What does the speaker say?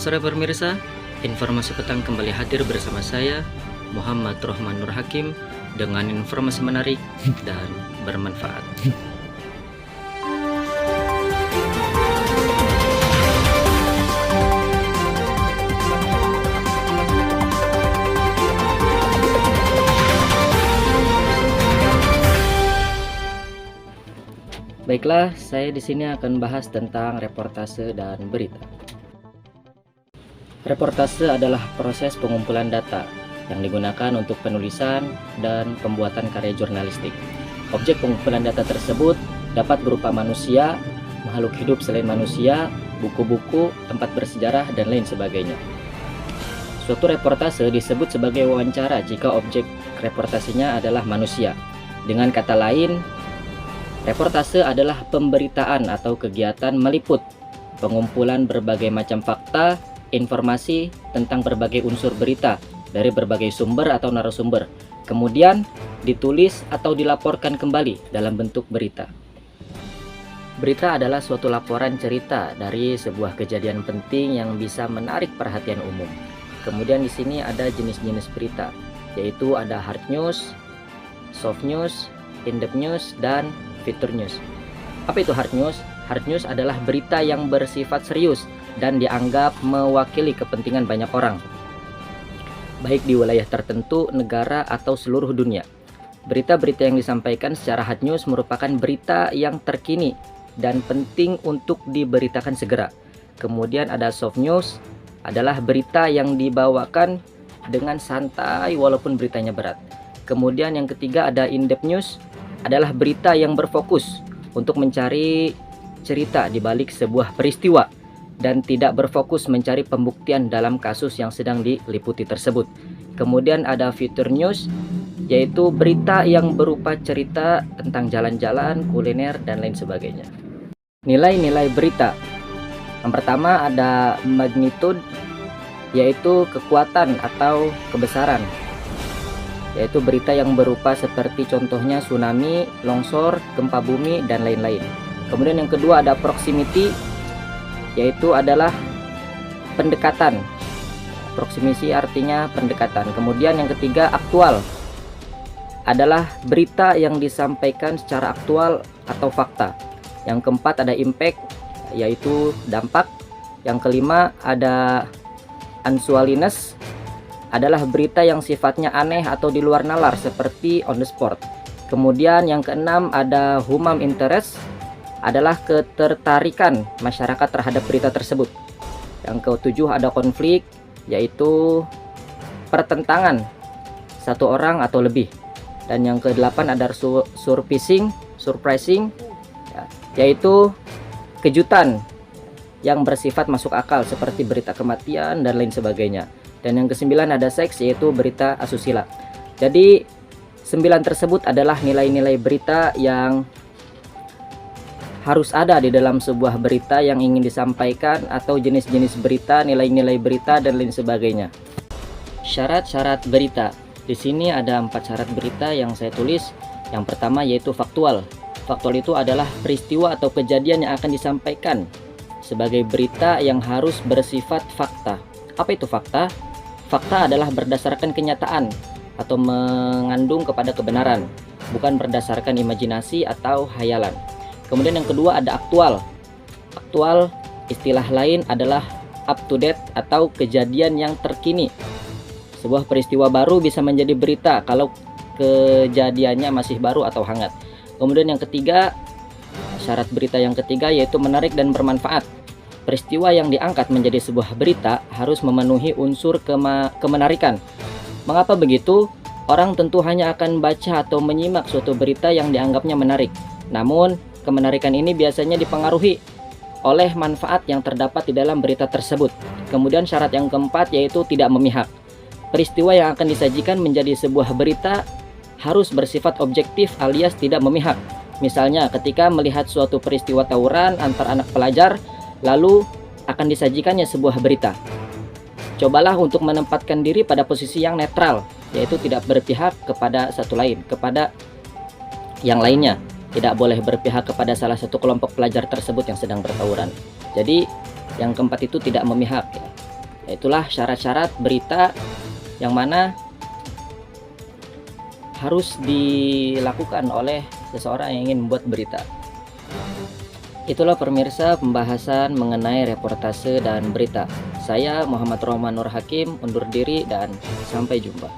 sore pemirsa, informasi petang kembali hadir bersama saya Muhammad Rohman Nur Hakim dengan informasi menarik dan bermanfaat. Baiklah, saya di sini akan bahas tentang reportase dan berita. Reportase adalah proses pengumpulan data yang digunakan untuk penulisan dan pembuatan karya jurnalistik. Objek pengumpulan data tersebut dapat berupa manusia, makhluk hidup selain manusia, buku-buku, tempat bersejarah, dan lain sebagainya. Suatu reportase disebut sebagai wawancara jika objek reportasenya adalah manusia. Dengan kata lain, reportase adalah pemberitaan atau kegiatan meliput pengumpulan berbagai macam fakta, informasi tentang berbagai unsur berita dari berbagai sumber atau narasumber, kemudian ditulis atau dilaporkan kembali dalam bentuk berita. Berita adalah suatu laporan cerita dari sebuah kejadian penting yang bisa menarik perhatian umum. Kemudian di sini ada jenis-jenis berita, yaitu ada hard news, soft news, in-depth news, dan feature news. Apa itu hard news? Hard news adalah berita yang bersifat serius dan dianggap mewakili kepentingan banyak orang, baik di wilayah tertentu, negara, atau seluruh dunia. Berita-berita yang disampaikan secara hard news merupakan berita yang terkini dan penting untuk diberitakan segera. Kemudian ada soft news, adalah berita yang dibawakan dengan santai walaupun beritanya berat. Kemudian yang ketiga ada in-depth news, adalah berita yang berfokus untuk mencari cerita di balik sebuah peristiwa dan tidak berfokus mencari pembuktian dalam kasus yang sedang diliputi tersebut. Kemudian ada feature news, yaitu berita yang berupa cerita tentang jalan-jalan, kuliner, dan lain sebagainya. Nilai-nilai berita. Yang pertama ada magnitude, yaitu kekuatan atau kebesaran, yaitu berita yang berupa seperti contohnya tsunami, longsor, gempa bumi, dan lain-lain. Kemudian yang kedua ada proximity, yaitu adalah pendekatan. Proximity artinya pendekatan. Kemudian yang ketiga aktual, adalah berita yang disampaikan secara aktual atau fakta. Yang keempat ada impact, yaitu dampak. Yang kelima ada unsualiness, adalah berita yang sifatnya aneh atau di luar nalar seperti on the spot. Kemudian yang keenam ada human interest, adalah ketertarikan masyarakat terhadap berita tersebut. Yang ketujuh ada konflik, yaitu pertentangan satu orang atau lebih. Dan yang kedelapan ada surprising, yaitu kejutan yang bersifat masuk akal seperti berita kematian dan lain sebagainya. Dan yang kesembilan ada seks, yaitu berita asusila. Jadi 9 tersebut adalah nilai-nilai berita yang harus ada di dalam sebuah berita yang ingin disampaikan, atau jenis-jenis berita, nilai-nilai berita, dan lain sebagainya. Syarat-syarat berita. Di sini ada 4 syarat berita yang saya tulis. Yang pertama yaitu faktual. Faktual itu adalah peristiwa atau kejadian yang akan disampaikan sebagai berita yang harus bersifat fakta. Apa itu fakta? Fakta adalah berdasarkan kenyataan atau mengandung kepada kebenaran, bukan berdasarkan imajinasi atau hayalan. Kemudian yang kedua ada aktual. Aktual istilah lain adalah up to date atau kejadian yang terkini. Sebuah peristiwa baru bisa menjadi berita kalau kejadiannya masih baru atau hangat. Kemudian yang ketiga, syarat berita yang ketiga yaitu menarik dan bermanfaat. Peristiwa yang diangkat menjadi sebuah berita harus memenuhi unsur kemenarikan. Mengapa begitu? Orang tentu hanya akan baca atau menyimak suatu berita yang dianggapnya menarik. Namun, kemenarikan ini biasanya dipengaruhi oleh manfaat yang terdapat di dalam berita tersebut. Kemudian syarat yang keempat yaitu tidak memihak. Peristiwa yang akan disajikan menjadi sebuah berita harus bersifat objektif alias tidak memihak. Misalnya ketika melihat suatu peristiwa tawuran antar anak pelajar, lalu akan disajikannya sebuah berita. Cobalah untuk menempatkan diri pada posisi yang netral, yaitu tidak berpihak kepada satu lain, kepada yang lainnya. Tidak boleh berpihak kepada salah satu kelompok pelajar tersebut yang sedang bertawuran. Jadi yang keempat itu tidak memihak. Itulah syarat-syarat berita yang mana harus dilakukan oleh seseorang yang ingin membuat berita. Itulah pemirsa pembahasan mengenai reportase dan berita. Saya Muhammad Rohman Nur Hakim undur diri dan sampai jumpa.